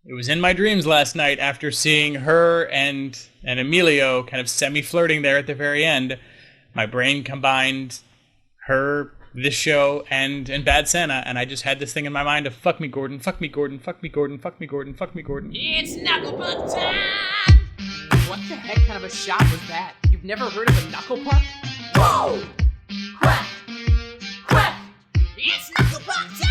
It was in my dreams last night after seeing her and Emilio kind of semi-flirting there at the very end. My brain combined her, this show, and Bad Santa, and I just had this thing in my mind of fuck me Gordon, fuck me Gordon, fuck me Gordon, fuck me Gordon, fuck me Gordon. It's Knuckle Puck time! What the heck kind of a shot was that? You've never heard of a knuckle puck? Whoa! Crack! Crack! It's Knuckle Puck time!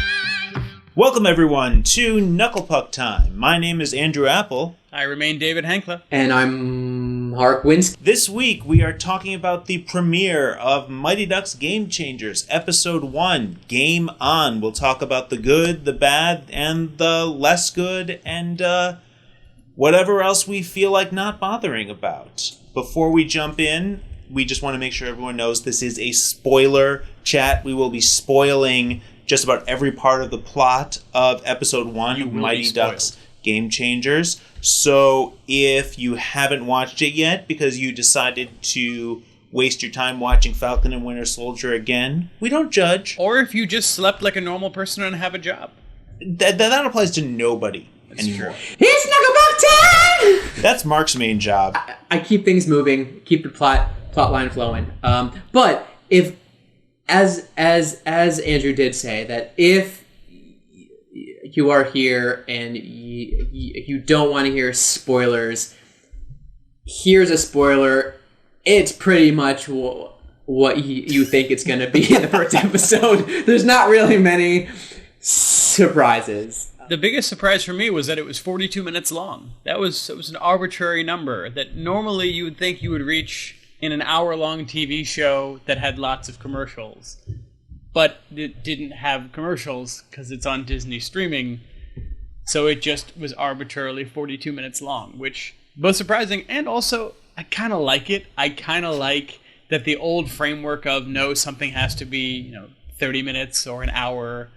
Welcome everyone to Knuckle Puck Time. My name is Andrew Appel. I remain David Henkla. And I'm Marc, Winski. This week we are talking about the premiere of Mighty Ducks Game Changers, Episode 1, Game On. We'll talk about the good, the bad, and the less good, and whatever else we feel like not bothering about. Before we jump in, we just want to make sure everyone knows this is a spoiler chat. We will be spoiling just about every part of the plot of Episode 1 of Mighty Ducks Game Changers. So if you haven't watched it yet because you decided to waste your time watching Falcon and Winter Soldier again, we don't judge. Or if you just slept like a normal person and have a job. That applies to nobody anymore. True. It's Knuckle Puck time! That's Marc's main job. I keep things moving, keep the plot line flowing. But if, as Andrew did say, that if you are here and you don't want to hear spoilers, here's a spoiler. It's pretty much what you think it's going to be in the first episode. There's not really many surprises. The biggest surprise for me was that it was 42 minutes long. It was an arbitrary number that normally you would think you would reach in an hour-long TV show that had lots of commercials. But it didn't have commercials because it's on Disney streaming, so it just was arbitrarily 42 minutes long, which both surprising and also I kind of like it. I kind of like that the old framework of no, something has to be 30 minutes or an hour,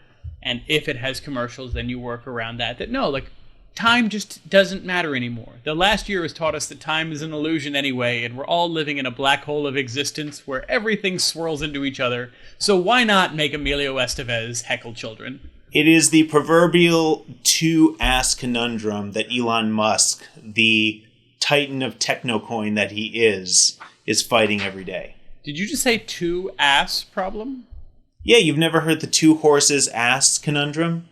and if it has commercials, then you work around that. That no, like time just doesn't matter anymore. The last year has taught us that time is an illusion anyway, and we're all living in a black hole of existence where everything swirls into each other. So why not make Emilio Estevez heckle children? It is the proverbial two-ass conundrum that Elon Musk, the titan of technocoin that he is fighting every day. Did you just say two-ass problem? Yeah, you've never heard the two horses ass conundrum?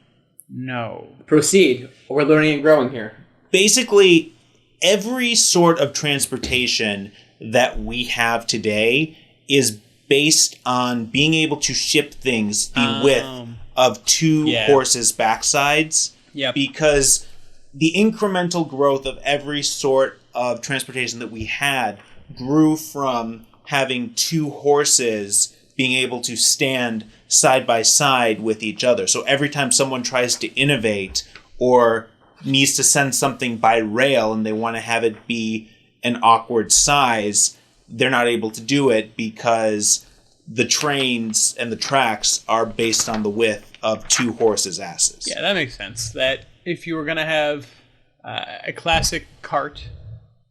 No. Proceed. We're learning and growing here. Basically, every sort of transportation that we have today is based on being able to ship things the width of two horses' backsides. Yep. Because the incremental growth of every sort of transportation that we had grew from having two horses being able to stand side by side with each other. So every time someone tries to innovate or needs to send something by rail and they want to have it be an awkward size, they're not able to do it because the trains and the tracks are based on the width of two horses' asses. Yeah, that makes sense. That if you were going to have a classic cart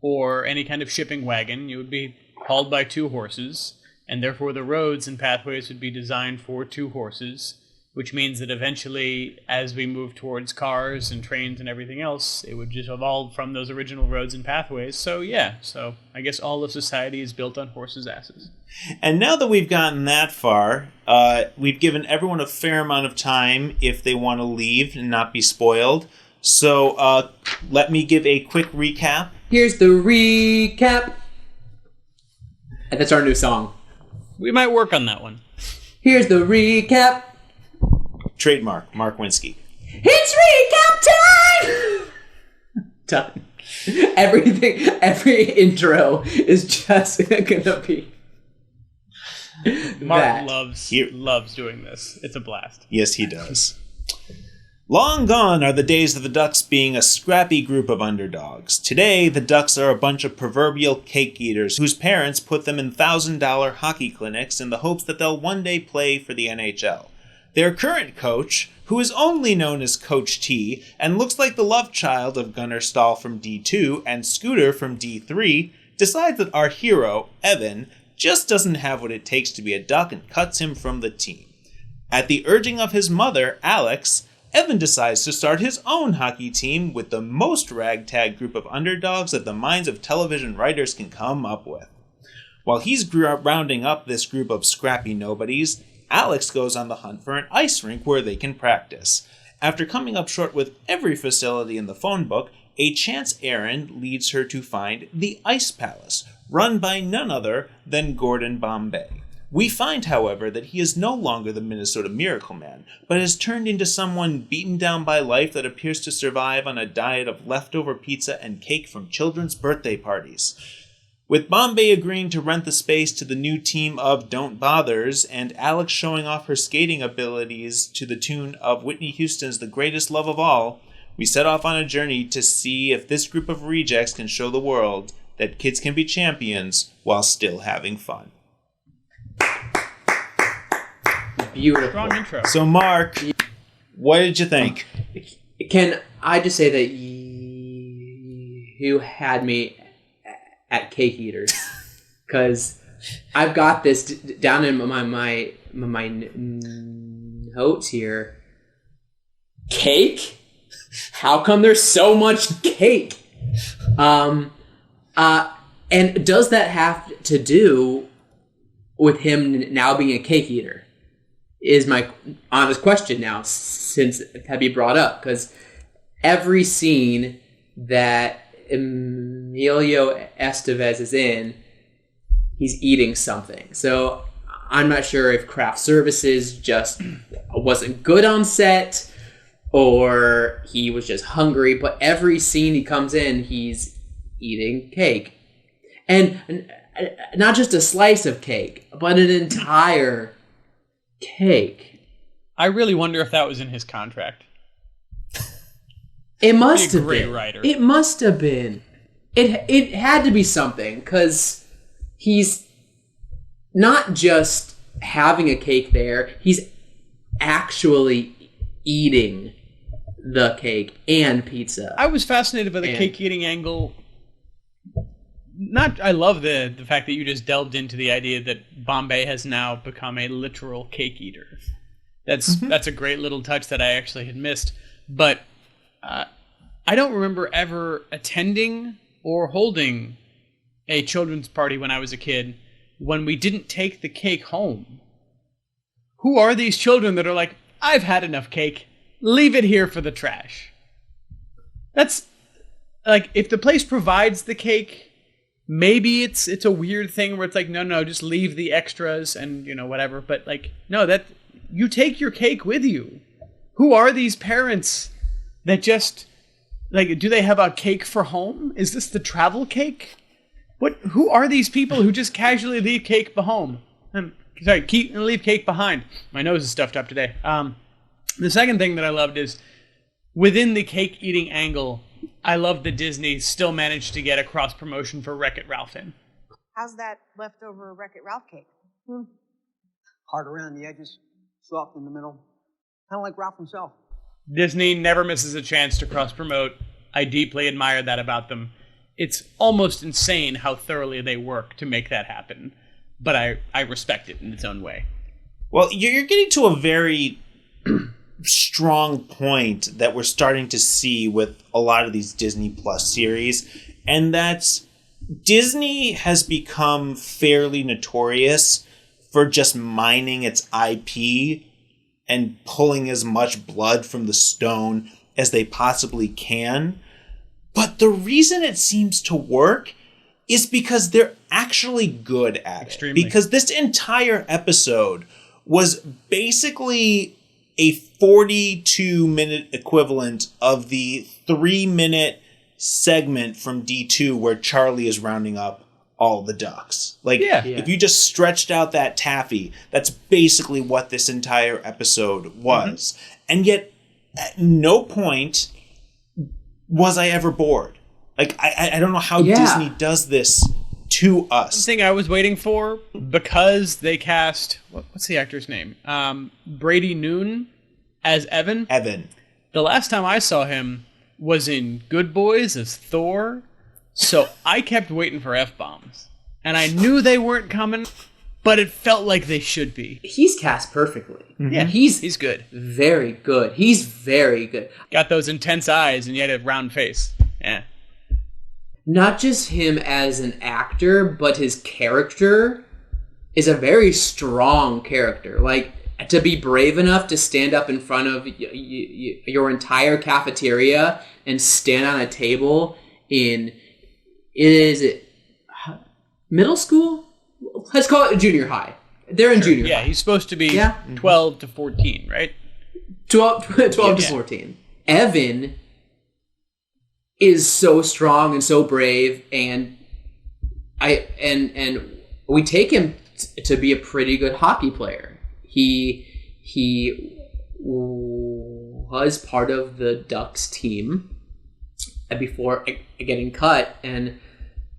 or any kind of shipping wagon, you would be hauled by two horses, and therefore the roads and pathways would be designed for two horses, which means that eventually, as we move towards cars and trains and everything else, it would just evolve from those original roads and pathways. So I guess all of society is built on horses' asses. And now that we've gotten that far, we've given everyone a fair amount of time if they want to leave and not be spoiled. So let me give a quick recap. Here's the recap. And that's our new song. We might work on that one. Here's the recap. Trademark, Marc Winski. It's recap time! Done. Every intro is just gonna be Marc that. loves doing this. It's a blast. Yes, he does. Long gone are the days of the Ducks being a scrappy group of underdogs. Today, the Ducks are a bunch of proverbial cake eaters whose parents put them in $1,000 hockey clinics in the hopes that they'll one day play for the NHL. Their current coach, who is only known as Coach T and looks like the love child of Gunnar Stahl from D2 and Scooter from D3, decides that our hero, Evan, just doesn't have what it takes to be a Duck and cuts him from the team. At the urging of his mother, Alex, Evan decides to start his own hockey team with the most ragtag group of underdogs that the minds of television writers can come up with. While he's rounding up this group of scrappy nobodies, Alex goes on the hunt for an ice rink where they can practice. After coming up short with every facility in the phone book, a chance errand leads her to find the Ice Palace, run by none other than Gordon Bombay. We find, however, that he is no longer the Minnesota Miracle Man, but has turned into someone beaten down by life that appears to survive on a diet of leftover pizza and cake from children's birthday parties. With Bombay agreeing to rent the space to the new team of Don't Bothers, and Alex showing off her skating abilities to the tune of Whitney Houston's The Greatest Love of All, we set off on a journey to see if this group of rejects can show the world that kids can be champions while still having fun. Beautiful. Strong intro. So, Mark, what did you think? Can I just say that you had me at cake eaters? Because I've got this down in my notes here. Cake? How come there's so much cake? And does that have to do with him now being a cake eater? Is my honest question now, since it had been brought up. Because every scene that Emilio Estevez is in, he's eating something. So I'm not sure if craft services just wasn't good on set, or he was just hungry, but every scene he comes in, he's eating cake. And not just a slice of cake, but an entire cake. I really wonder if that was in his contract. It must have great been. writer. It must have been. It had to be something, because he's not just having a cake there, he's actually eating the cake and pizza. I was fascinated by the cake eating angle. I love the fact that you just delved into the idea that Bombay has now become a literal cake eater. That's a great little touch that I actually had missed. But I don't remember ever attending or holding a children's party when I was a kid when we didn't take the cake home. Who are these children that are like, I've had enough cake, leave it here for the trash? That's like, if the place provides the cake, maybe it's a weird thing where it's like, no, just leave the extras and, whatever. But like, no, that you take your cake with you. Who are these parents that just, like, do they have a cake for home? Is this the travel cake? Who are these people who just casually leave cake home? Leave cake behind. My nose is stuffed up today. The second thing that I loved is, within the cake eating angle, I love that Disney still managed to get a cross promotion for Wreck-It Ralph in. How's that leftover Wreck-It Ralph cake? Hard around the edges, soft in the middle. Kind of like Ralph himself. Disney never misses a chance to cross promote. I deeply admire that about them. It's almost insane how thoroughly they work to make that happen. But I respect it in its own way. Well, you're getting to a very strong point that we're starting to see with a lot of these Disney Plus series, and that's Disney has become fairly notorious for just mining its IP and pulling as much blood from the stone as they possibly can. But the reason it seems to work is because they're actually good at Extremely. it. Because this entire episode was basically a 42-minute equivalent of the 3-minute segment from D2 where Charlie is rounding up all the ducks. Like, if you just stretched out that taffy, that's basically what this entire episode was. And yet, at no point was I ever bored. Like, I don't know how Disney does this to us. One thing I was waiting for, because they cast, what's the actor's name? Brady Noon as Evan. The last time I saw him was in Good Boys as Thor, so I kept waiting for F-bombs. And I knew they weren't coming, but it felt like they should be. He's cast perfectly. Yeah, He's good. very good. He's very good. Got those intense eyes and yet a round face. Yeah. Not just him as an actor, but his character is a very strong character. Like, to be brave enough to stand up in front of your entire cafeteria and stand on a table in, is it middle school? Let's call it junior high. They're in junior high. Yeah, he's supposed to be 12 to 14, right? 12 to 14. Evan is so strong and so brave, and we take him to be a pretty good hockey player. He was part of the Ducks team before getting cut, and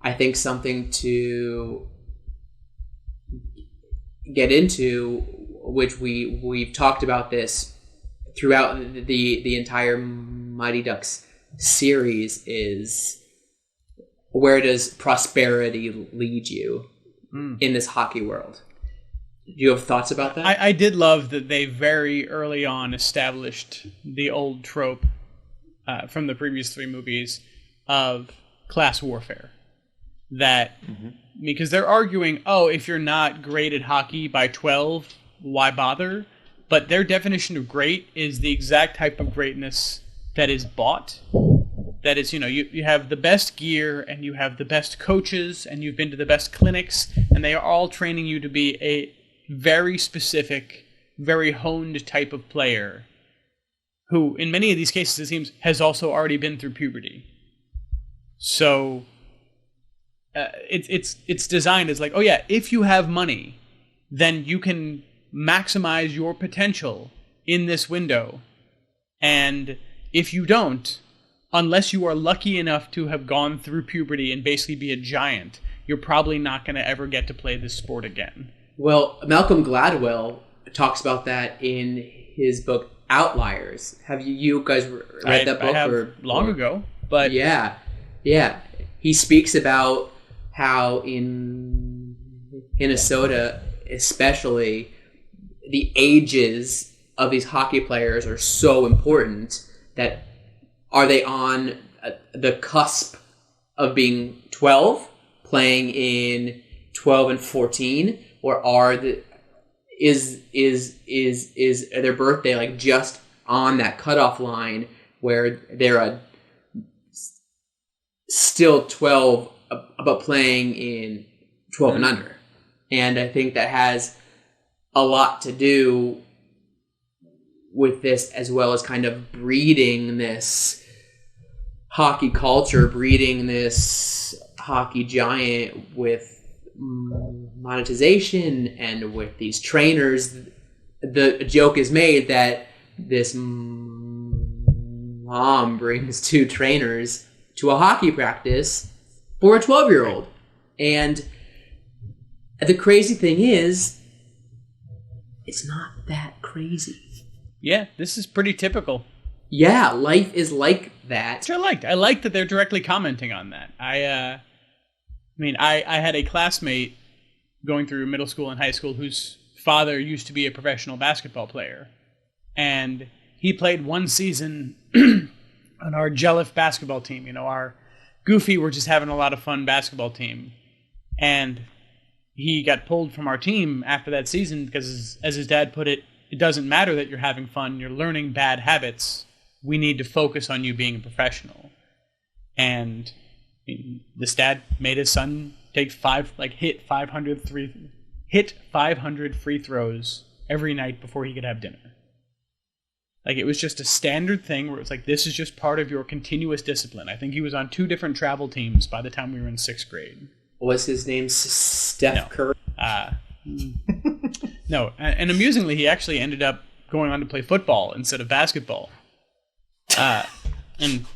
I think something to get into, which we've talked about this throughout the entire Mighty Ducks series, is where does prosperity lead you in this hockey world? Do you have thoughts about that? I did love that they very early on established the old trope from the previous 3 movies of class warfare. That, because they're arguing, if you're not great at hockey by 12, why bother? But their definition of great is the exact type of greatness that is bought. That is, you have the best gear, and you have the best coaches, and you've been to the best clinics, and they are all training you to be a very specific, very honed type of player who, in many of these cases, it seems, has also already been through puberty. So it's designed as like, if you have money, then you can maximize your potential in this window. And if you don't, unless you are lucky enough to have gone through puberty and basically be a giant, you're probably not going to ever get to play this sport again. Well, Malcolm Gladwell talks about that in his book Outliers. Have you guys read that book? I have long ago, but yeah. He speaks about how in Minnesota, especially, the ages of these hockey players are so important. That are they on the cusp of being 12, playing in 12 and 14, or is their birthday like just on that cutoff line where they're still 12 but playing in 12 and under? And I think that has a lot to do with this, as well as kind of breeding this hockey culture, breeding this hockey giant with monetization and with these trainers. The joke is made that this mom brings 2 trainers to a hockey practice for a 12-year-old. And the crazy thing is, it's not that crazy. Yeah, this is pretty typical. Yeah, life is like that. Which I liked. I liked that they're directly commenting on that. I had a classmate going through middle school and high school whose father used to be a professional basketball player. And he played 1 season on our Jelliffe basketball team. Our goofy, we're just having a lot of fun basketball team. And he got pulled from our team after that season because, as his dad put it, it doesn't matter that you're having fun, you're learning bad habits. We need to focus on you being a professional. And this dad made his son take hit 500 free throws every night before he could have dinner. Like, it was just a standard thing where it was like, this is just part of your continuous discipline. I think he was on 2 different travel teams by the time we were in 6th grade. Was his name Steph Curry? No, and amusingly, he actually ended up going on to play football instead of basketball. And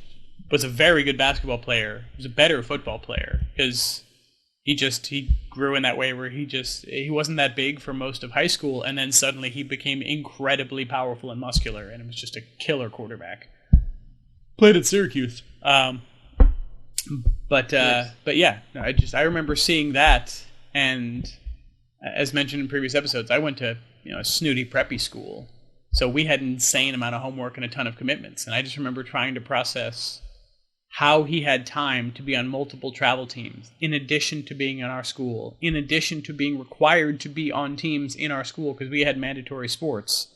was a very good basketball player. He was a better football player because he grew in that way where he wasn't that big for most of high school, and then suddenly he became incredibly powerful and muscular, and it was just a killer quarterback. Played at Syracuse. But yeah, no, I remember seeing that, and as mentioned in previous episodes, I went to a snooty preppy school, so we had an insane amount of homework and a ton of commitments. And I just remember trying to process how he had time to be on multiple travel teams, in addition to being in our school, in addition to being required to be on teams in our school because we had mandatory sports.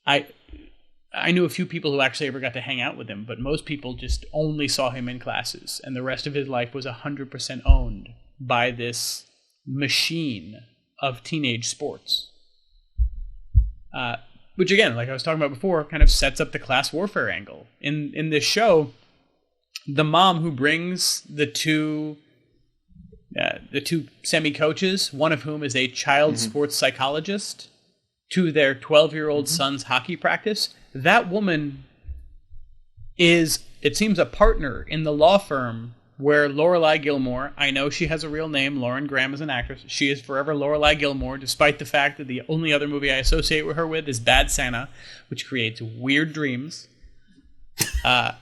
I knew a few people who actually ever got to hang out with him, but most people just only saw him in classes, and the rest of his life was 100% owned by this machine of teenage sports. Which, again, like I was talking about before, kind of sets up the class warfare angle. In this show, the mom who brings the two semi-coaches, one of whom is a child sports psychologist, to their 12-year-old son's hockey practice, that woman is, it seems, a partner in the law firm where Lorelai Gilmore, I know she has a real name, Lauren Graham is an actress, she is forever Lorelai Gilmore, despite the fact that the only other movie I associate with her with is Bad Santa, which creates weird dreams. That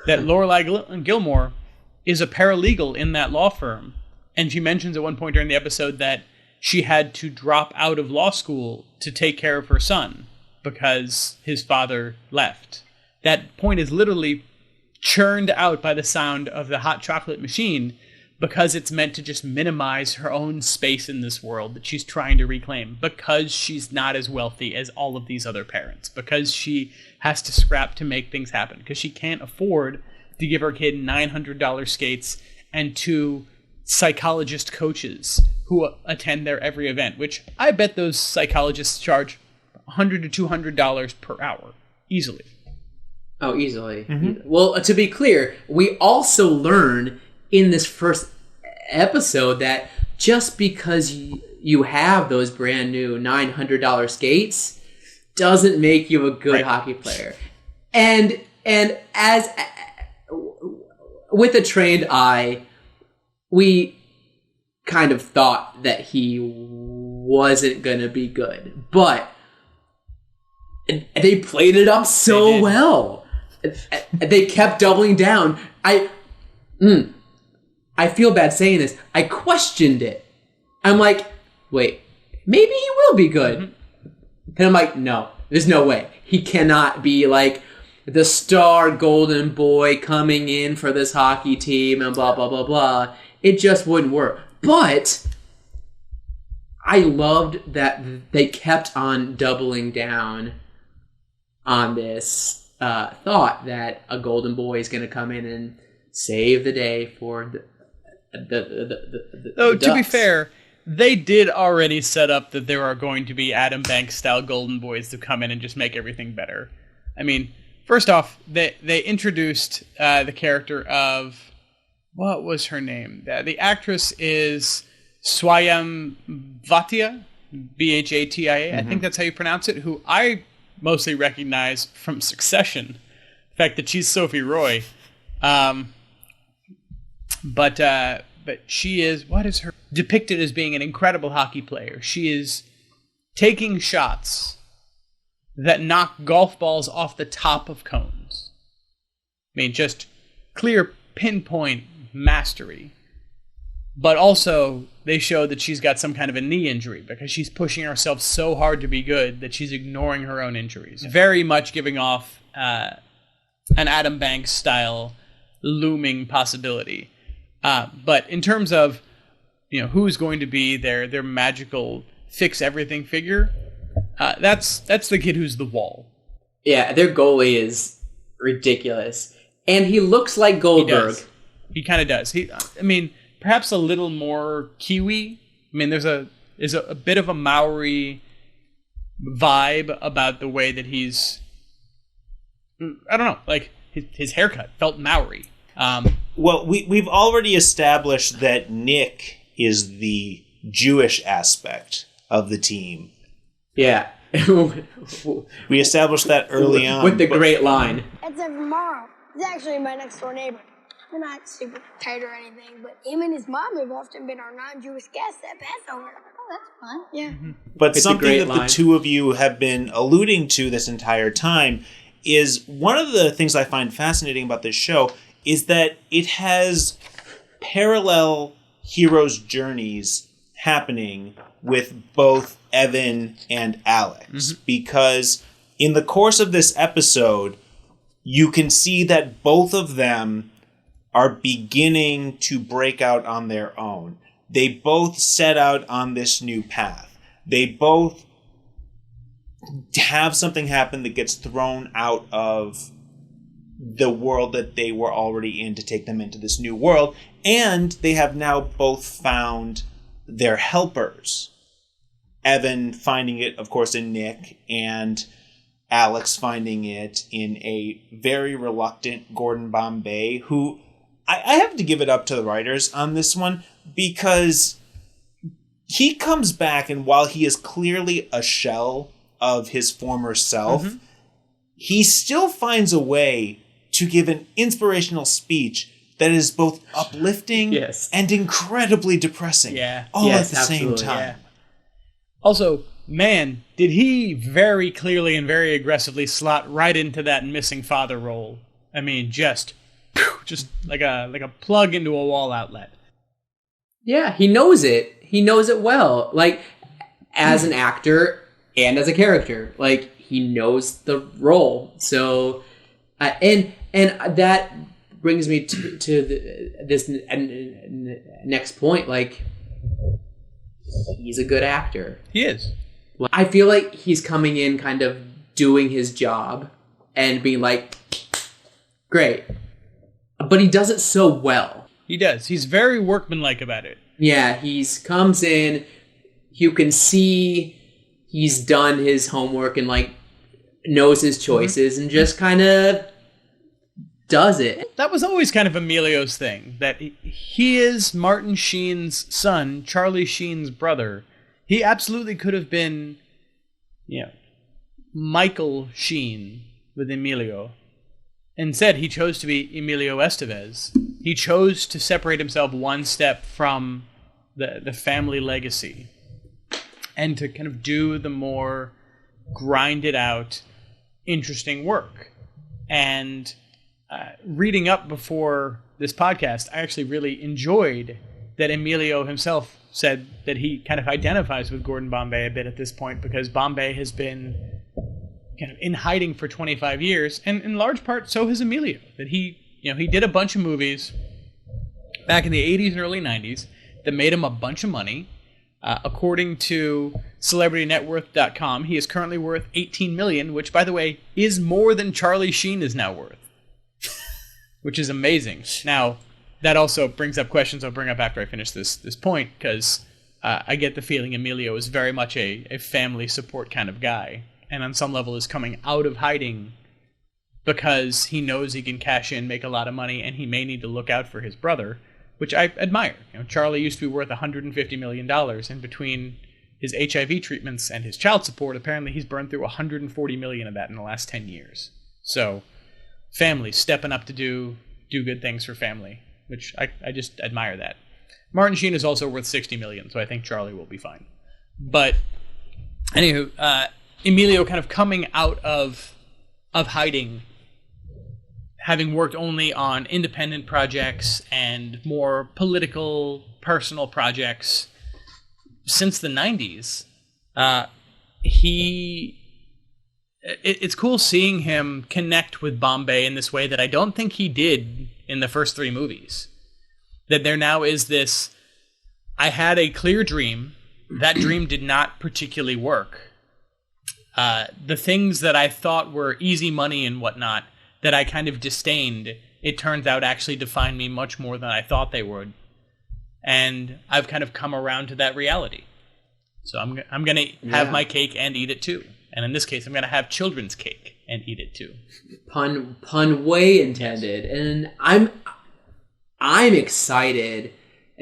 Lorelai Gilmore is a paralegal in that law firm, and she mentions at one point during the episode that she had to drop out of law school to take care of her son because his father left. That point is literally churned out by the sound of the hot chocolate machine because it's meant to just minimize her own space in this world that she's trying to reclaim, because she's not as wealthy as all of these other parents, because she has to scrap to make things happen, because she can't afford to give her kid $900 skates and 2 psychologist coaches who attend their every event, which I bet those psychologists charge $100 to $200 per hour, easily. Oh, easily. Well, to be clear, we also learn in this first episode that just because you have those brand new $900 skates doesn't make you a good hockey player. And as with a trained eye, we kind of thought that he wasn't going to be good, but they played it up so well. They kept doubling down. I feel bad saying this. I questioned it. I'm like, wait, maybe he will be good. And I'm like, no, there's no way. He cannot be like the star golden boy coming in for this hockey team and blah, blah, blah, blah. It just wouldn't work. But I loved that they kept on doubling down on this thought that a golden boy is going to come in and save the day for the Though, Ducks. to be fair, they did already set up that there are going to be Adam Banks-style golden boys to come in and just make everything better. I mean, first off, they introduced the character of... What was her name? The actress is Swayam Bhatia, Bhatia. I think that's how you pronounce it, who I mostly recognize from Succession. The fact that she's Sophie Roy. But she is, what is her, depicted as being an incredible hockey player. She is taking shots that knock golf balls off the top of cones. I mean, just clear pinpoint mastery. But also, they show that she's got some kind of a knee injury because she's pushing herself so hard to be good that she's ignoring her own injuries. Very much giving off an Adam Banks style looming possibility. But in terms of who's going to be their magical fix everything figure, that's the kid who's the wall. Yeah, their goalie is ridiculous, and he looks like Goldberg. He kind of does. Perhaps a little more Kiwi. I mean, there's a bit of a Maori vibe about the way that he's. I don't know, like his haircut felt Maori. Well, we've already established that Nick is the Jewish aspect of the team. Yeah. We established that early on. With the great line. That's from Marc. He's actually my next door neighbor. We're not super tight or anything, but him and his mom have often been our non-Jewish guests at Passover. Oh, that's fun. Yeah. But It's something that line. the two of you have been alluding to this entire time is one of the things I find fascinating about this show is that it has parallel heroes' journeys happening with both Evan and Alex, because in the course of this episode, you can see that both of them are beginning to break out on their own. They both set out on this new path. They both have something happen that gets thrown out of the world that they were already in to take them into this new world. And they have now both found their helpers. Evan finding it, of course, in Nick, and Alex finding it in a very reluctant Gordon Bombay, who I have to give it up to the writers on this one, because he comes back, and while he is clearly a shell of his former self, he still finds a way to give an inspirational speech that is both uplifting and incredibly depressing all at the same time. Yeah. Also, man, did he very clearly and very aggressively slot right into that missing father role. I mean, just like a plug into a wall outlet. Yeah, he knows it. He knows it well. Like, as an actor and as a character. Like, he knows the role. So, and that brings me to this next point. Like, he's a good actor. He is. I feel like he's coming in kind of doing his job and being like, great. But he does it so well. He does. He's very workmanlike about it. Yeah, he's comes in, you can see he's done his homework and like knows his choices and just kind of does it. That was always kind of Emilio's thing, that he is Martin Sheen's son, Charlie Sheen's brother. He absolutely could have been, Michael Sheen with Emilio. Instead, he chose to be Emilio Estevez. He chose to separate himself one step from the family legacy and to kind of do the more grinded out, interesting work. And reading up before this podcast, I actually really enjoyed that Emilio himself said that he kind of identifies with Gordon Bombay a bit at this point, because Bombay has been kind of in hiding for 25 years, and in large part so has Emilio. That he did a bunch of movies back in the 80s and early 90s that made him a bunch of money. According to CelebrityNetWorth.com, he is currently worth $18 million, which, by the way, is more than Charlie Sheen is now worth, which is amazing. Now, that also brings up questions I'll bring up after I finish this point, because I get the feeling Emilio is very much a family support kind of guy, and on some level is coming out of hiding because he knows he can cash in, make a lot of money, and he may need to look out for his brother, which I admire. Charlie used to be worth $150 million, and between his HIV treatments and his child support, apparently he's burned through $140 million of that in the last 10 years. So, family stepping up to do good things for family, which I just admire that. Martin Sheen is also worth $60 million, so I think Charlie will be fine. But, anywho, Emilio kind of coming out of hiding, having worked only on independent projects and more political, personal projects since the 90s, it's cool seeing him connect with Bombay in this way that I don't think he did in the first three movies. That there now is this, I had a clear dream, that dream did not particularly work. The things that I thought were easy money and whatnot, that I kind of disdained, it turns out actually define me much more than I thought they would. And I've kind of come around to that reality. So I'm going to have my cake and eat it too. And in this case, I'm going to have children's cake and eat it too. Pun way intended. And I'm excited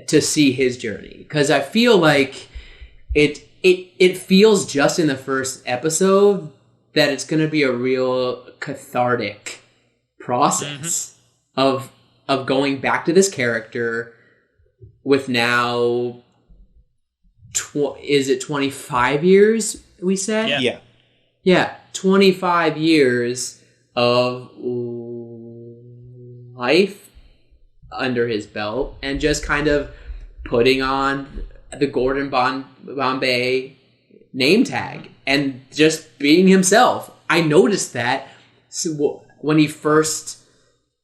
to see his journey, because I feel like it feels just in the first episode that it's going to be a real cathartic process of going back to this character with now is it 25 years we said? Yeah, 25 years of life under his belt, and just kind of putting on the Gordon Bombay name tag and just being himself. I noticed that when he first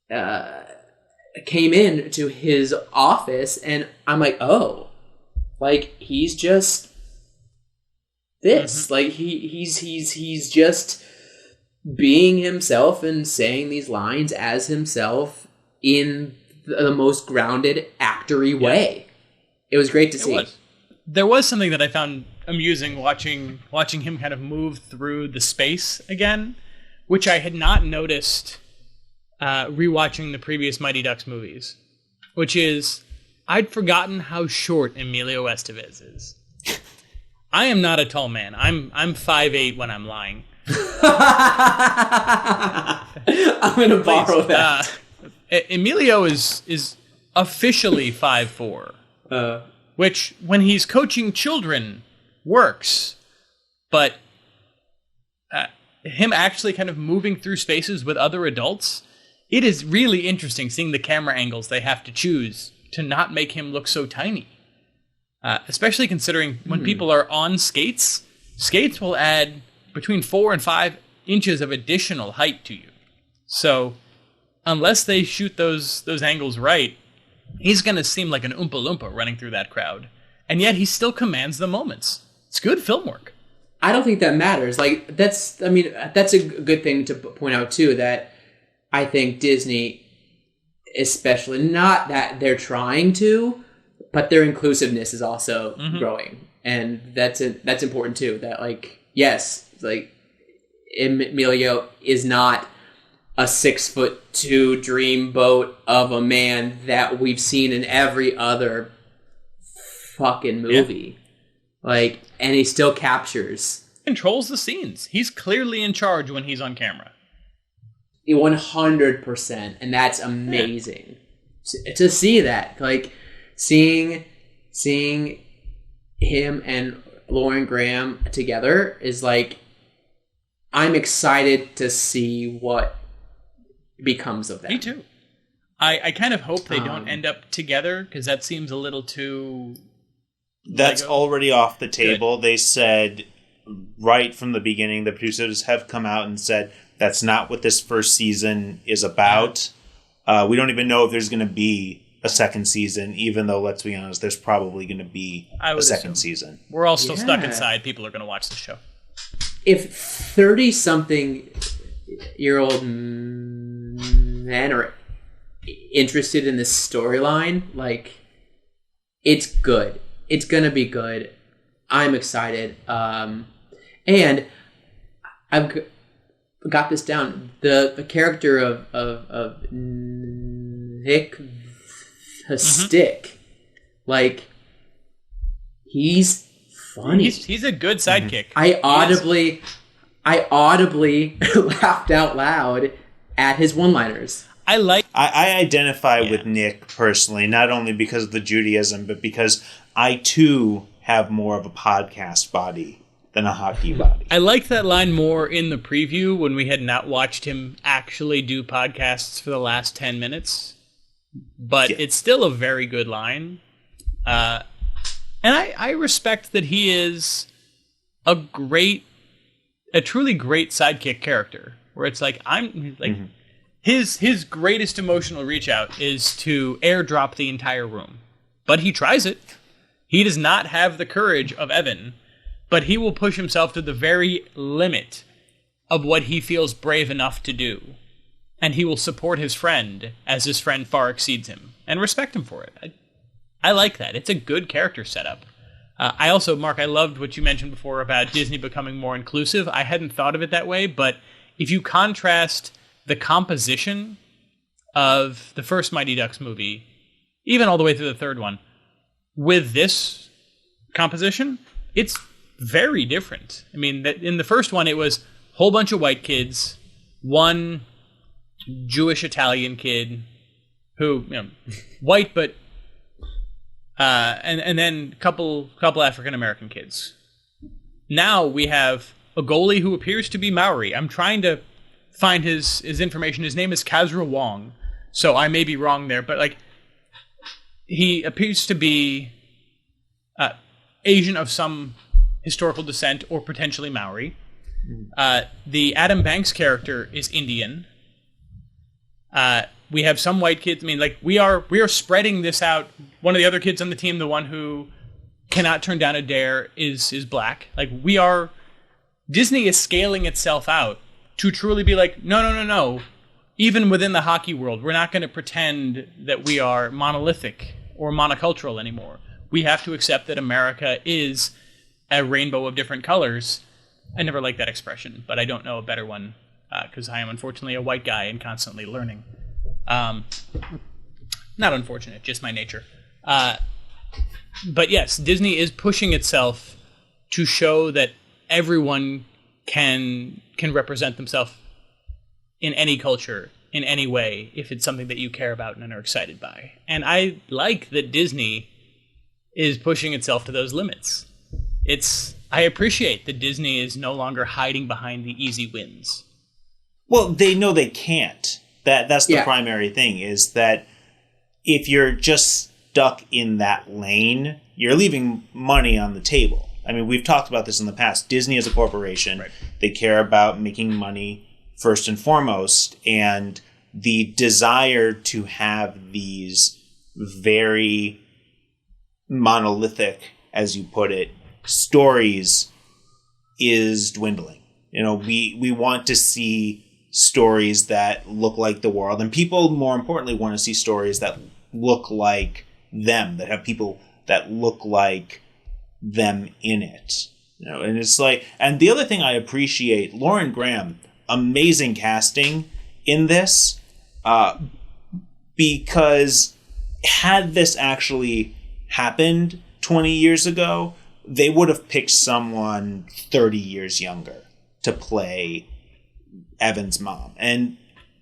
came in to his office, and I'm like, oh, like he's just this. Like he's just being himself and saying these lines as himself in the most grounded, actory way. It was great to see. There was something that I found amusing watching him kind of move through the space again, which I had not noticed rewatching the previous Mighty Ducks movies, which is I'd forgotten how short Emilio Estevez is. I am not a tall man. I'm 5'8" when I'm lying. I'm going to borrow that. Emilio is officially 5'4", which when he's coaching children works, but him actually kind of moving through spaces with other adults, it is really interesting seeing the camera angles they have to choose to not make him look so tiny. Especially considering when people are on skates will add between 4 and 5 inches of additional height to you. So unless they shoot those angles right, he's going to seem like an Oompa Loompa running through that crowd. And yet he still commands the moments. It's good film work. I don't think that matters. Like, that's a good thing to point out, too, that I think Disney, especially, not that they're trying to, but their inclusiveness is also growing. And that's important, too. That, like, yes, like, Emilio is not a 6'2" dreamboat of a man that we've seen in every other fucking movie. Like, and he still controls the scenes. He's clearly in charge when he's on camera. 100%, and that's amazing to see that. Like, seeing him and Lauren Graham together is like, I'm excited to see what becomes of them. Me too. I kind of hope they don't end up together, because that seems a little too... That's Lego. already off the table. Good. They said right from the beginning, the producers have come out and said that's not what this first season is about. We don't even know if there's going to be a second season, even though, let's be honest, there's probably going to be a second season. We're all still stuck inside. People are going to watch the show. If 30-something-year-old men are interested in this storyline, like, it's good. It's going to be good. I'm excited. And I've got this down. The character of Nick the Stick, like, he's funny. He's a good sidekick. I audibly laughed out loud at his one-liners. I identify with Nick personally, not only because of the Judaism, but because I too have more of a podcast body than a hockey body. I liked that line more in the preview when we had not watched him actually do podcasts for the last 10 minutes. But it's still a very good line. And I respect that he is a truly great sidekick character. Where it's like, his greatest emotional reach out is to airdrop the entire room. But he tries it. He does not have the courage of Evan, but he will push himself to the very limit of what he feels brave enough to do. And he will support his friend as his friend far exceeds him, and respect him for it. I like that. It's a good character setup. I also, Mark, I loved what you mentioned before about Disney becoming more inclusive. I hadn't thought of it that way, but if you contrast the composition of the first Mighty Ducks movie, even all the way through the third one, with this composition, it's very different. I mean, in the first one, it was a whole bunch of white kids, one Jewish-Italian kid who, white, but, and then a couple African-American kids. Now we have a goalie who appears to be Maori. I'm trying to find his information. His name is Kazra Wong, so I may be wrong there, but, like, he appears to be Asian of some historical descent or potentially Maori. The Adam Banks character is Indian. We have some white kids. I mean, like, we are spreading this out. One of the other kids on the team, the one who cannot turn down a dare, is black. Like, Disney is scaling itself out to truly be like, no. Even within the hockey world, we're not going to pretend that we are monolithic or monocultural anymore. We have to accept that America is a rainbow of different colors. I never liked that expression, but I don't know a better one because I am unfortunately a white guy and constantly learning. Not unfortunate, just my nature. But yes, Disney is pushing itself to show that everyone can represent themselves in any culture, in any way, if it's something that you care about and are excited by. And I like that Disney is pushing itself to those limits. I appreciate that Disney is no longer hiding behind the easy wins. Well, they know they can't. That's the primary thing, is that if you're just stuck in that lane, you're leaving money on the table. I mean, we've talked about this in the past. Disney is a corporation. Right. They care about making money first and foremost, and the desire to have these very monolithic, as you put it, stories is dwindling. You know, we want to see stories that look like the world, and people, more importantly, want to see stories that look like them, that have people that look like them in it. You know, and it's like, and the other thing I appreciate, Lauren Graham, amazing casting in this, because had this actually happened 20 years ago, they would have picked someone 30 years younger to play Evan's mom. And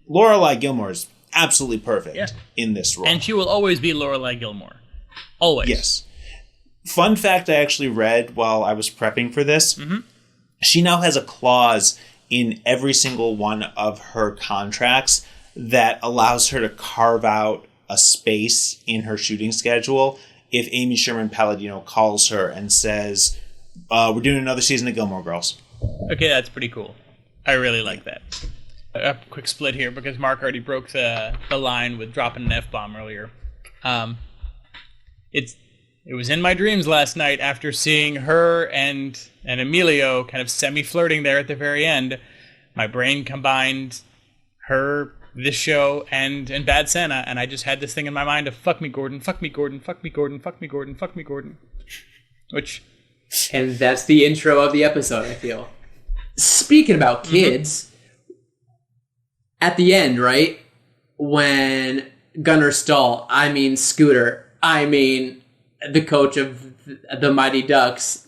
Lorelai Gilmore is absolutely perfect in this role. And she will always be Lorelai Gilmore. Always. Yes. Fun fact I actually read while I was prepping for this. Mm-hmm. She now has a clause in every single one of her contracts that allows her to carve out a space in her shooting schedule if Amy Sherman Palladino calls her and says, we're doing another season of Gilmore Girls. Okay, that's pretty cool. I really like that. A quick split here because Marc already broke the line with dropping an F-bomb earlier. It was in my dreams last night after seeing her and Emilio kind of semi-flirting there at the very end. My brain combined her, this show, and Bad Santa, and I just had this thing in my mind of fuck me Gordon, fuck me Gordon, fuck me Gordon, fuck me Gordon, fuck me Gordon. And that's the intro of the episode, I feel. Speaking about kids, at the end, right, when Gunnar Stahl, Scooter, the coach of the Mighty Ducks,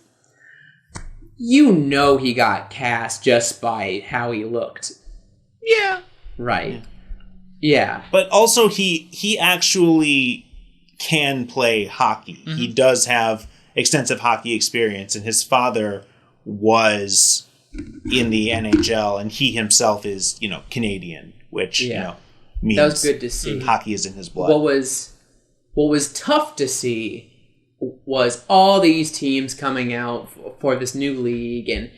you know he got cast just by how he looked. Yeah. Right. Yeah. But also he actually can play hockey. Mm-hmm. He does have extensive hockey experience, and his father was in the NHL, and he himself is, Canadian, which, means that was good to see. Hockey is in his blood. What was tough to see was all these teams coming out for this new league, and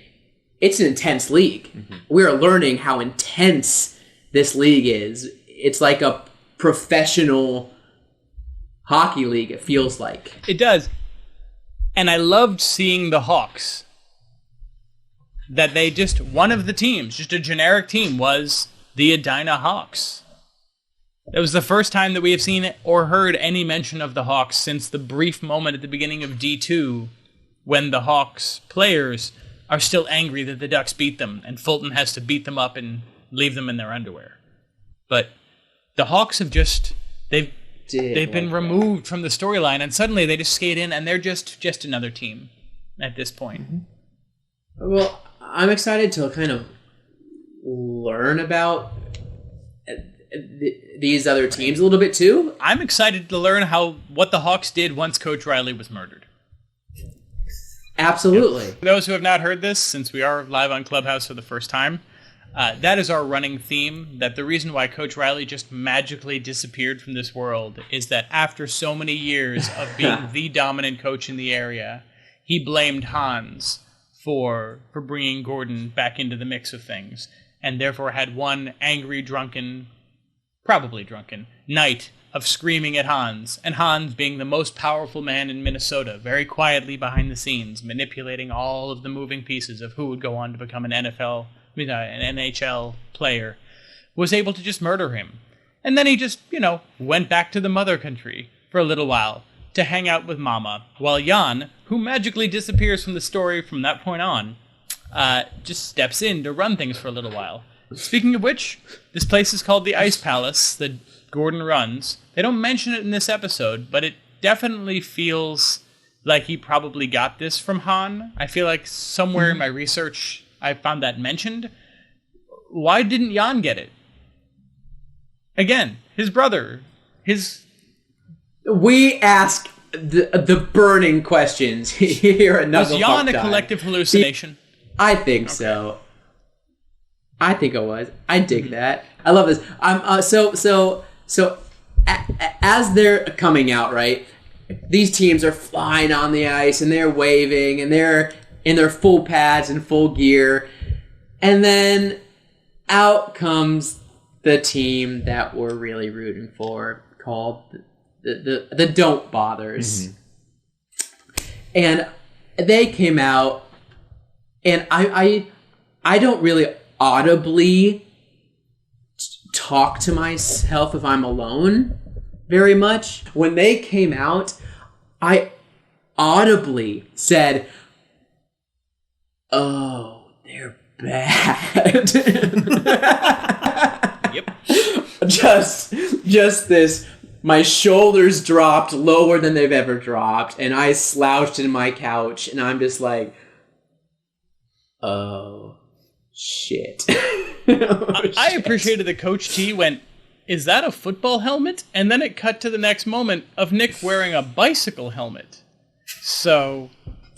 it's an intense league. Mm-hmm. We're learning how intense this league is. It's like a professional hockey league, it feels like. It does. And I loved seeing the Hawks. That they just, one of the teams, just a generic team, was the Edina Hawks. It was the first time that we have seen or heard any mention of the Hawks since the brief moment at the beginning of D2 when the Hawks players are still angry that the Ducks beat them and Fulton has to beat them up and leave them in their underwear. But the Hawks have just, they've been removed from the storyline, and suddenly they just skate in and they're just another team at this point. Mm-hmm. Well, I'm excited to kind of learn about these other teams a little bit too. I'm excited to learn what the Hawks did once Coach Riley was murdered. Absolutely. For those who have not heard this, since we are live on Clubhouse for the first time, that is our running theme, that the reason why Coach Riley just magically disappeared from this world is that after so many years of being the dominant coach in the area, he blamed Hans for bringing Gordon back into the mix of things, and therefore had one angry, probably drunken, night of screaming at Hans, and Hans being the most powerful man in Minnesota, very quietly behind the scenes, manipulating all of the moving pieces of who would go on to become an NHL player, was able to just murder him. And then he just, went back to the mother country for a little while to hang out with Mama, while Jan, who magically disappears from the story from that point on, just steps in to run things for a little while. Speaking of which, this place is called the Ice Palace that Gordon runs. They don't mention it in this episode, but it definitely feels like he probably got this from Han. I feel like somewhere in my research I found that mentioned. Why didn't Jan get it? Again, his brother, We ask the burning questions here at Knuckle. Was Jan a collective hallucination? I think so. I think it was. I dig that. I love this. As they're coming out, right? These teams are flying on the ice and they're waving and they're in their full pads and full gear, and then out comes the team that we're really rooting for, called the Don't Bothers. And they came out, and I don't really audibly talk to myself if I'm alone very much. When they came out, I audibly said, "Oh, they're bad." Yep. Just this. My shoulders dropped lower than they've ever dropped, and I slouched in my couch, and I'm just like, "Oh, shit." I appreciated that Coach T went, "Is that a football helmet?" And then it cut to the next moment of Nick wearing a bicycle helmet. So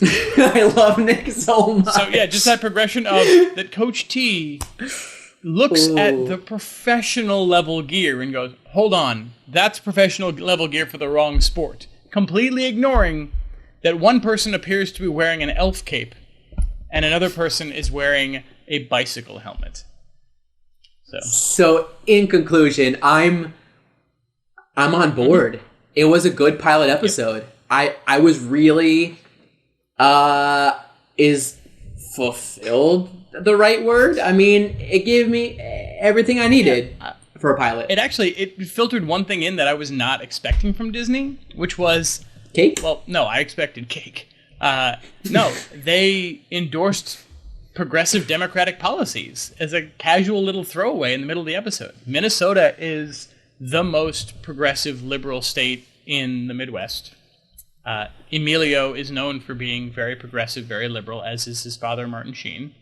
I love Nick so much. So yeah, just that progression of that Coach T looks at the professional level gear and goes, "Hold on, that's professional level gear for the wrong sport." Completely ignoring that one person appears to be wearing an elf cape and another person is wearing a bicycle helmet. So in conclusion, I'm on board. It was a good pilot episode. Yep. I was really is fulfilled the right word? I mean, it gave me everything I needed for a pilot. It filtered one thing in that I was not expecting from Disney, which was cake. Well, no, I expected cake. No, they endorsed progressive democratic policies as a casual little throwaway in the middle of the episode. Minnesota is the most progressive liberal state in the Midwest. Emilio is known for being very progressive, very liberal, as is his father, Martin Sheen.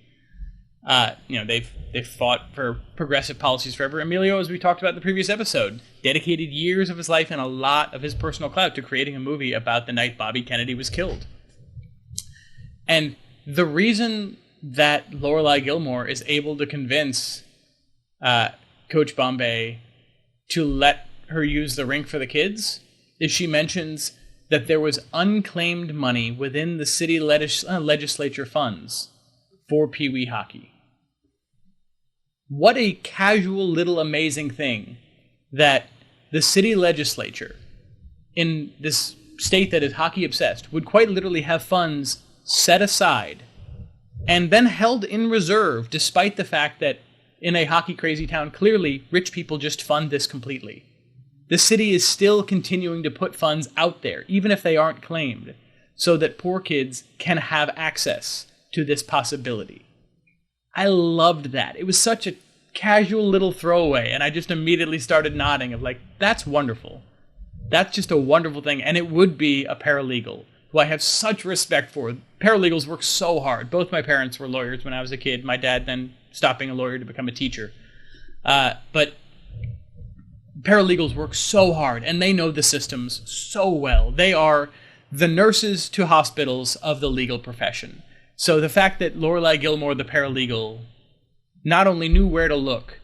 They've fought for progressive policies forever. Emilio, as we talked about in the previous episode, dedicated years of his life and a lot of his personal clout to creating a movie about the night Bobby Kennedy was killed. And the reason that Lorelai Gilmore is able to convince Coach Bombay to let her use the rink for the kids is she mentions that there was unclaimed money within the city legislature funds for Pee Wee hockey. What a casual little amazing thing that the city legislature in this state that is hockey obsessed would quite literally have funds set aside and then held in reserve, despite the fact that in a hockey crazy town, clearly rich people just fund this completely. The city is still continuing to put funds out there, even if they aren't claimed, so that poor kids can have access to this possibility. I loved that. It was such a casual little throwaway, and I just immediately started nodding of like, that's wonderful. That's just a wonderful thing, and it would be a paralegal, who I have such respect for. Paralegals work so hard. Both my parents were lawyers when I was a kid. My dad then stopped being a lawyer to become a teacher. But paralegals work so hard, and they know the systems so well. They are the nurses to hospitals of the legal profession. So the fact that Lorelai Gilmore, the paralegal, not only knew where to look,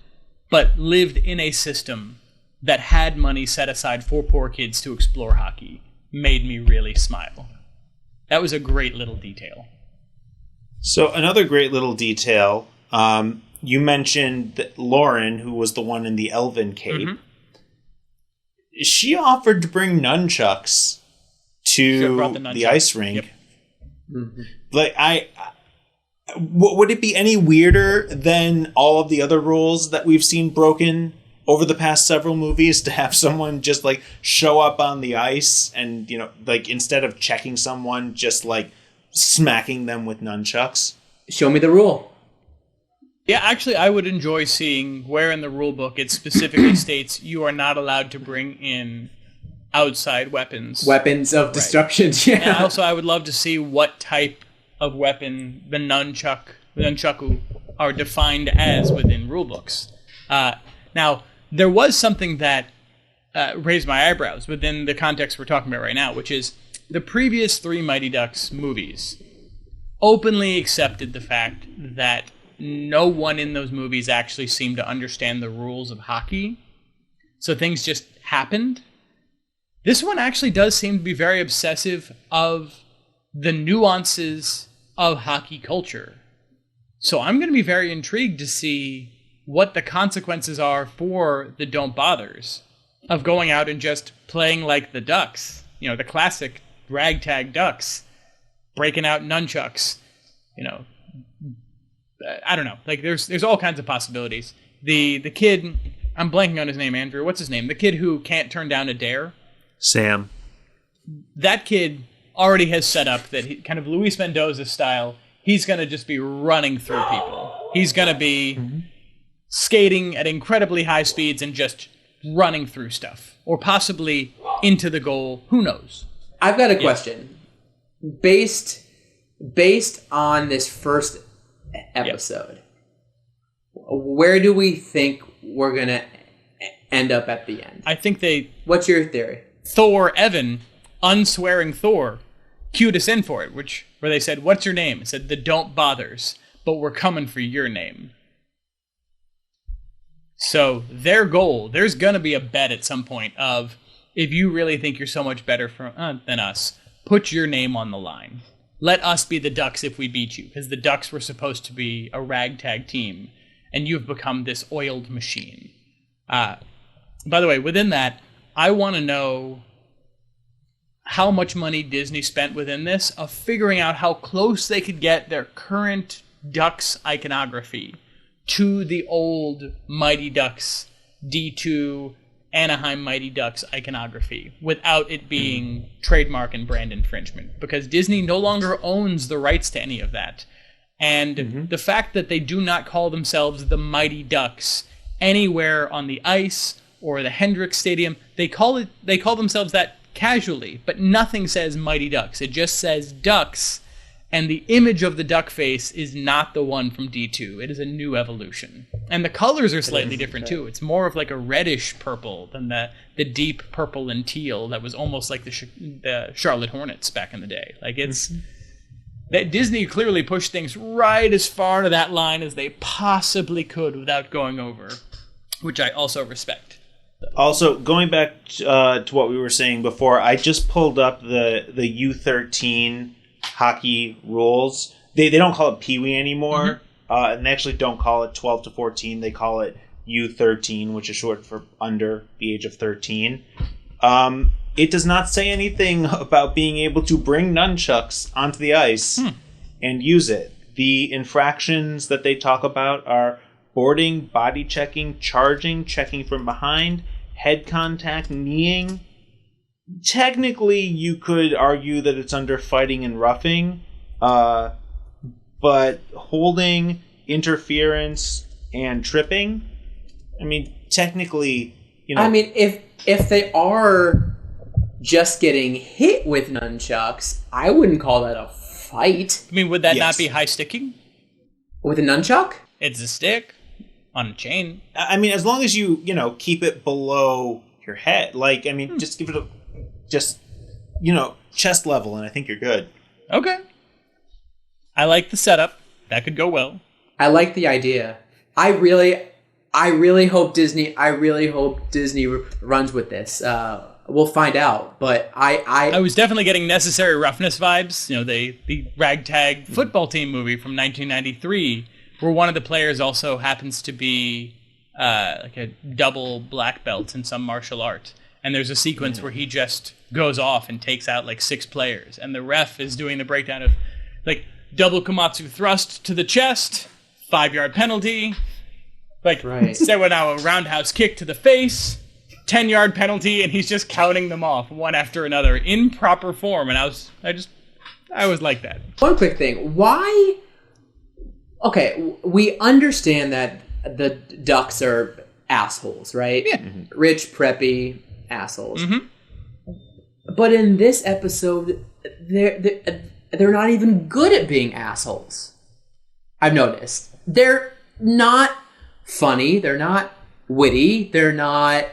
but lived in a system that had money set aside for poor kids to explore hockey, made me really smile. That was a great little detail. So another great little detail, you mentioned that Lauren, who was the one in the elven cape, she offered to bring nunchucks to the ice rink. Yep. Like, would it be any weirder than all of the other rules that we've seen broken over the past several movies to have someone just like show up on the ice and, you know, like instead of checking someone, just like smacking them with nunchucks? Show me the rule. Yeah, actually, I would enjoy seeing where in the rule book it specifically states you are not allowed to bring in outside weapons. Weapons of destruction, yeah. And also, I would love to see what type of weapon the nunchaku are defined as within rule books. Now, there was something that raised my eyebrows within the context we're talking about right now, which is the previous 3 Mighty Ducks movies openly accepted the fact that no one in those movies actually seemed to understand the rules of hockey. So things just happened. This one actually does seem to be very obsessive of the nuances of hockey culture. So I'm going to be very intrigued to see what the consequences are for the Don't Bothers of going out and just playing like the Ducks. You know, the classic ragtag Ducks, breaking out nunchucks, you know. I don't know. Like, there's all kinds of possibilities. The kid, I'm blanking on his name, Andrew. What's his name? The kid who can't turn down a dare? Sam. That kid already has set up that he, kind of Luis Mendoza style, he's going to just be running through people. He's going to be skating at incredibly high speeds and just running through stuff. Or possibly into the goal. Who knows? I've got a question. Based on this first episode, where do we think we're going to end up at the end? I think What's your theory? Thor, Evan, unswearing Thor, cued us in for it, where they said, "What's your name?" It said, "The Don't Bothers, but we're coming for your name." So their goal, there's going to be a bet at some point of, if you really think you're so much better than us, put your name on the line. Let us be the Ducks if we beat you, because the Ducks were supposed to be a ragtag team, and you've become this oiled machine. By the way, within that, I want to know how much money Disney spent within this of figuring out how close they could get their current Ducks iconography to the old Mighty Ducks D2 Anaheim Mighty Ducks iconography without it being trademark and brand infringement, because Disney no longer owns the rights to any of that. And the fact that they do not call themselves the Mighty Ducks anywhere on the ice or the Hendricks Stadium, they call themselves that casually, but nothing says Mighty Ducks. It just says Ducks, and the image of the duck face is not the one from D2. It is a new evolution. And the colors are slightly different, too. It's more of like a reddish purple than the deep purple and teal that was almost like the Charlotte Hornets back in the day. Like, it's... that Disney clearly pushed things right as far to that line as they possibly could without going over, which I also respect. Also, going back to what we were saying before, I just pulled up the U13 hockey rules. They don't call it Pee Wee anymore, and they actually don't call it 12 to 14. They call it U13, which is short for under the age of 13. It does not say anything about being able to bring nunchucks onto the ice and use it. The infractions that they talk about are boarding, body checking, charging, checking from behind, head contact, kneeing. Technically, you could argue that it's under fighting and roughing, but holding, interference, and tripping, I mean, technically, you know... I mean, if they are just getting hit with nunchucks, I wouldn't call that a fight. I mean, would that not be high sticking? With a nunchuck? It's a stick on a chain. I mean, as long as you keep it below your head. Like, I mean, just give it chest level, and I think you're good. Okay. I like the setup. That could go well. I like the idea. I really hope Disney runs with this. We'll find out. But I was definitely getting Necessary Roughness vibes. You know, the ragtag football team movie from 1993, where one of the players also happens to be like a double black belt in some martial art. And there's a sequence where he just goes off and takes out like 6 players. And the ref is doing the breakdown of like double Komatsu thrust to the chest, 5-yard penalty. Like, so now a roundhouse kick to the face, 10-yard penalty, and he's just counting them off one after another in proper form. And I was like that. One quick thing. Why? Okay, we understand that the Ducks are assholes, right? Yeah. Rich, preppy assholes. Mm-hmm. But in this episode, they're not even good at being assholes. I've noticed. They're not funny. They're not witty. They're not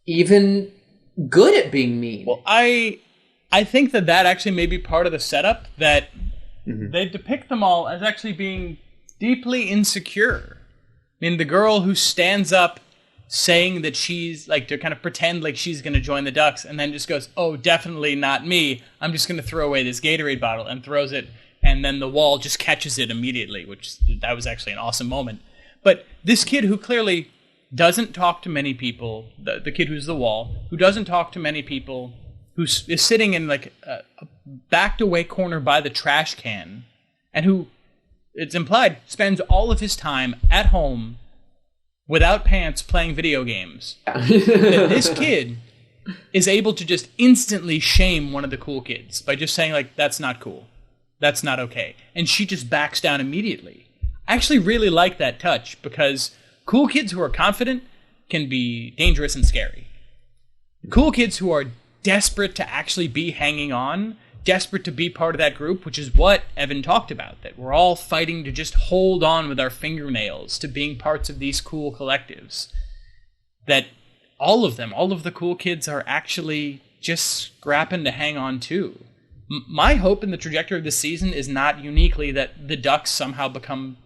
even good at being mean. Well, I think that actually may be part of the setup, that they depict them all as actually being deeply insecure. I mean, the girl who stands up saying that she's, like, to kind of pretend like she's going to join the Ducks, and then just goes, oh, definitely not me. I'm just going to throw away this Gatorade bottle, and throws it, and then the wall just catches it immediately, that was actually an awesome moment. But this kid who clearly doesn't talk to many people, the kid who's the wall, who doesn't talk to many people, who is sitting in like a backed away corner by the trash can, and who, it's implied, spends all of his time at home without pants playing video games. That this kid is able to just instantly shame one of the cool kids by just saying, like, that's not cool. That's not okay. And she just backs down immediately. I actually really like that touch, because cool kids who are confident can be dangerous and scary. Cool kids who are desperate to actually be hanging on, desperate to be part of that group, which is what Evan talked about, that we're all fighting to just hold on with our fingernails to being parts of these cool collectives. That all of the cool kids are actually just scrapping to hang on too. My hope in the trajectory of this season is not uniquely that the Ducks somehow become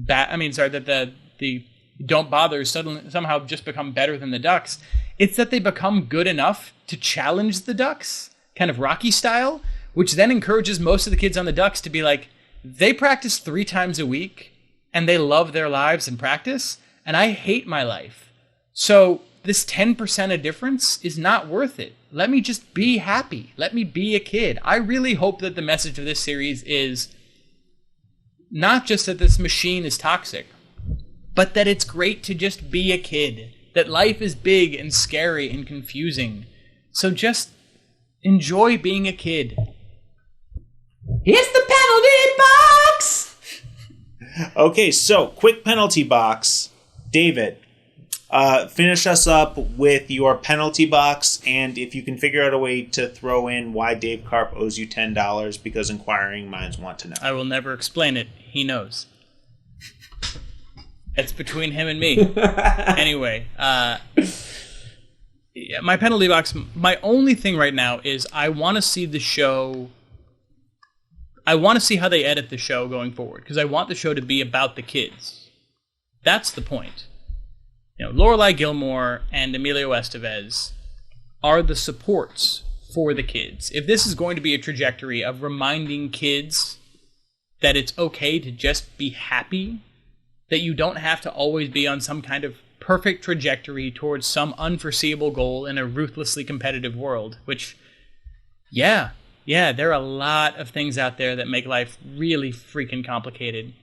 that the Don't Bothers suddenly somehow just become better than the Ducks. It's that they become good enough to challenge the Ducks, kind of Rocky style, which then encourages most of the kids on the Ducks to be like, they practice 3 times a week, and they love their lives and practice, and I hate my life. So this 10% of difference is not worth it. Let me just be happy. Let me be a kid. I really hope that the message of this series is not just that this machine is toxic, but that it's great to just be a kid. That life is big and scary and confusing. So just enjoy being a kid. Here's the penalty box! Okay, so quick penalty box. David, finish us up with your penalty box, and if you can figure out a way to throw in why Dave Karp owes you $10, because inquiring minds want to know. I will never explain it. He knows. It's between him and me. Anyway, my penalty box, my only thing right now is I want to see the show. I want to see how they edit the show going forward, because I want the show to be about the kids. That's the point. You know, Lorelai Gilmore and Emilio Estevez are the supports for the kids. If this is going to be a trajectory of reminding kids that it's okay to just be happy, that you don't have to always be on some kind of perfect trajectory towards some unforeseeable goal in a ruthlessly competitive world, which, yeah, there are a lot of things out there that make life really freaking complicated,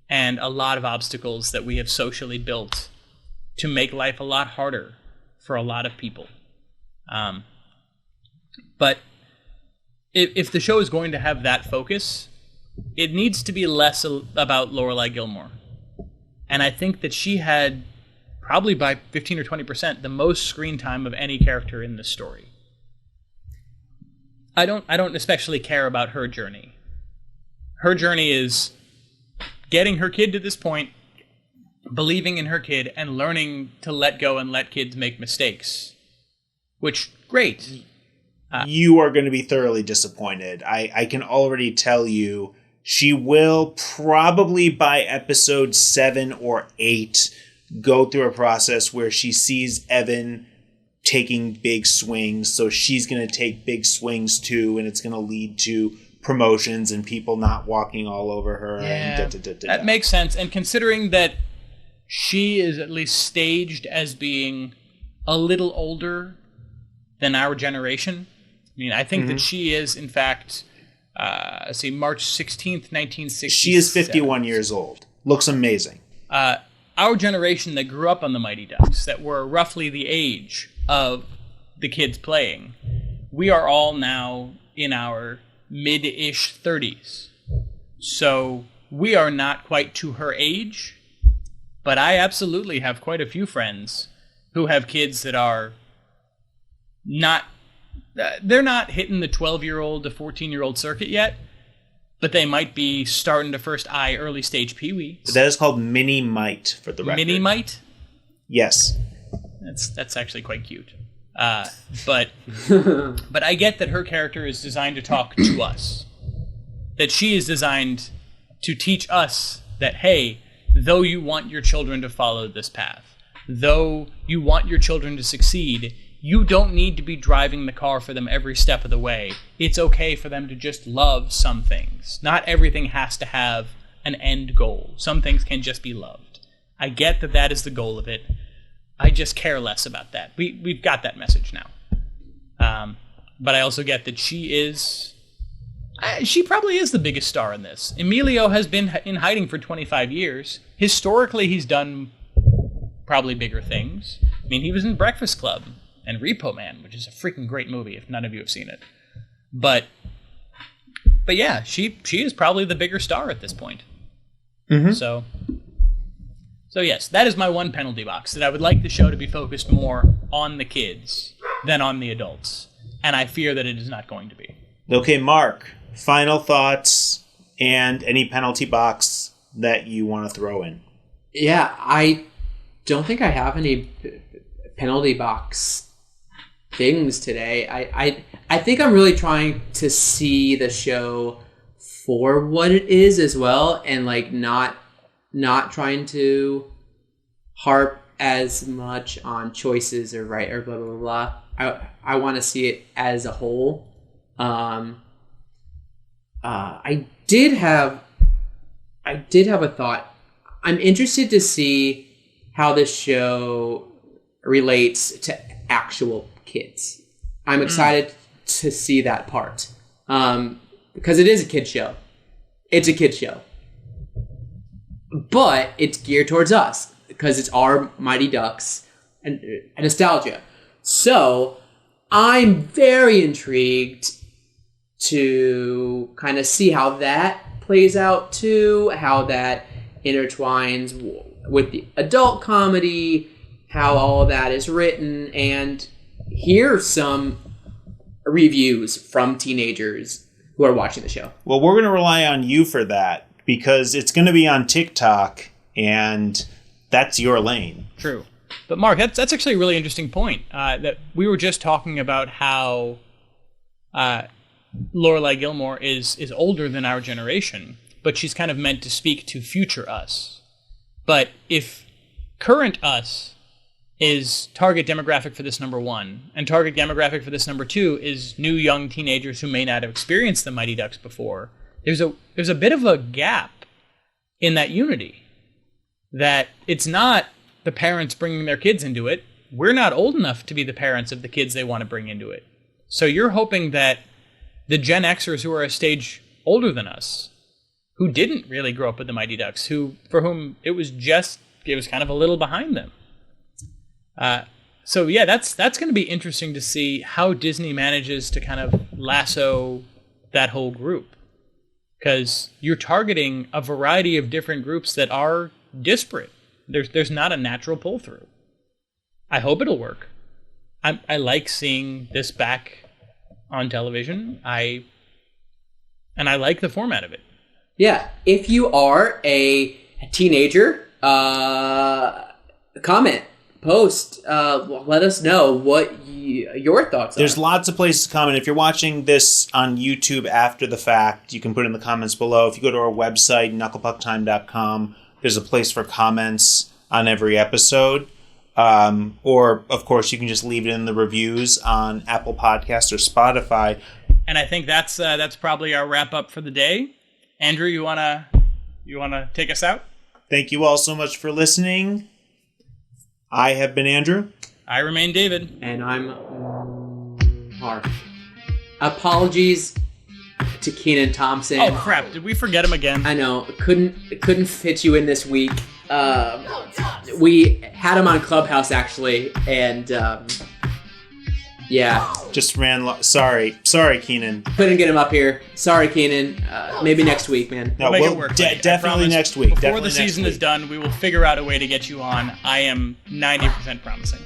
and a lot of obstacles that we have socially built to make life a lot harder for a lot of people. But if the show is going to have that focus, it needs to be less about Lorelai Gilmore. And I think that she had, probably by 15 or 20%, the most screen time of any character in this story. I don't especially care about her journey. Her journey is getting her kid to this point, believing in her kid, and learning to let go and let kids make mistakes. Which, great. You are going to be thoroughly disappointed. I can already tell you she will probably by episode 7 or 8 go through a process where she sees Evan taking big swings, so she's going to take big swings too, and it's going to lead to promotions and people not walking all over her. Yeah, and that makes sense. And considering that she is at least staged as being a little older than our generation, I mean, I think that she is, in fact, March 16th, 1960. She is 51 years old. Looks amazing. Our generation that grew up on the Mighty Ducks, that were roughly the age of the kids playing, we are all now in our mid-ish 30s. So we are not quite to her age, but I absolutely have quite a few friends who have kids that are not, they're not hitting the 12-year-old to 14-year-old circuit yet, but they might be starting to first eye early stage peewee. That is called mini-mite, for the record. Mini-mite? Yes. That's actually quite cute. But I get that her character is designed to talk to us. That she is designed to teach us that, hey, though you want your children to follow this path, though you want your children to succeed, you don't need to be driving the car for them every step of the way. It's okay for them to just love some things. Not everything has to have an end goal. Some things can just be loved. I get that that is the goal of it. I just care less about that. We've got that message now. But I also get that she probably is the biggest star in this. Emilio has been in hiding for 25 years. Historically, he's done probably bigger things. I mean, he was in Breakfast Club and Repo Man, which is a freaking great movie if none of you have seen it. But yeah, she is probably the bigger star at this point. Mm-hmm. So yes, that is my one penalty box, that I would like the show to be focused more on the kids than on the adults. And I fear that it is not going to be. Okay, Mark, final thoughts and any penalty box that you want to throw in. Yeah, I don't think I have any penalty box things today. I think I'm really trying to see the show for what it is as well, and like not trying to harp as much on choices or right or blah blah blah. I want to see it as a whole. I did have a thought. I'm interested to see how this show relates to actual kids. I'm excited to see that part. Because it is a kid show. It's a kid show. But it's geared towards us, because it's our Mighty Ducks and nostalgia. So I'm very intrigued to kind of see how that plays out too, how that intertwines with the adult comedy, how all of that is written, and hear some reviews from teenagers who are watching the show. Well, we're going to rely on you for that, because it's going to be on TikTok, and that's your lane. True. But Mark, that's actually a really interesting point. That we were just talking about how Lorelai Gilmore is older than our generation, but she's kind of meant to speak to future us. But if current us is target demographic for this number one, and target demographic for this number two is new young teenagers who may not have experienced the Mighty Ducks before, there's a bit of a gap in that unity. That it's not the parents bringing their kids into it. We're not old enough to be the parents of the kids they want to bring into it. So you're hoping that the Gen Xers who are a stage older than us, who didn't really grow up with the Mighty Ducks, for whom it was kind of a little behind them. So yeah, that's going to be interesting to see how Disney manages to kind of lasso that whole group. Because you're targeting a variety of different groups that are disparate. There's not a natural pull-through. I hope it'll work. I like seeing this back on television. I like the format of it. Yeah, if you are a teenager, comment, post, let us know what your thoughts are. There's lots of places to comment. If you're watching this on YouTube after the fact, you can put in the comments below. If you go to our website, knucklepucktime.com, there's a place for comments on every episode. Or, of course, you can just leave it in the reviews on Apple Podcasts or Spotify. And I think that's probably our wrap up for the day. Andrew, you wanna take us out? Thank you all so much for listening. I have been Andrew. I remain David. And I'm Marc. Apologies to Keenan Thompson. Oh crap! Did we forget him again? I know. Couldn't fit you in this week. We had him on Clubhouse actually, and yeah, just ran. Sorry, Keenan. Couldn't get him up here. Sorry, Keenan. Maybe next week, man. No, we'll make it work. Definitely next week. Before the season is done, we will figure out a way to get you on. I am 90% promising.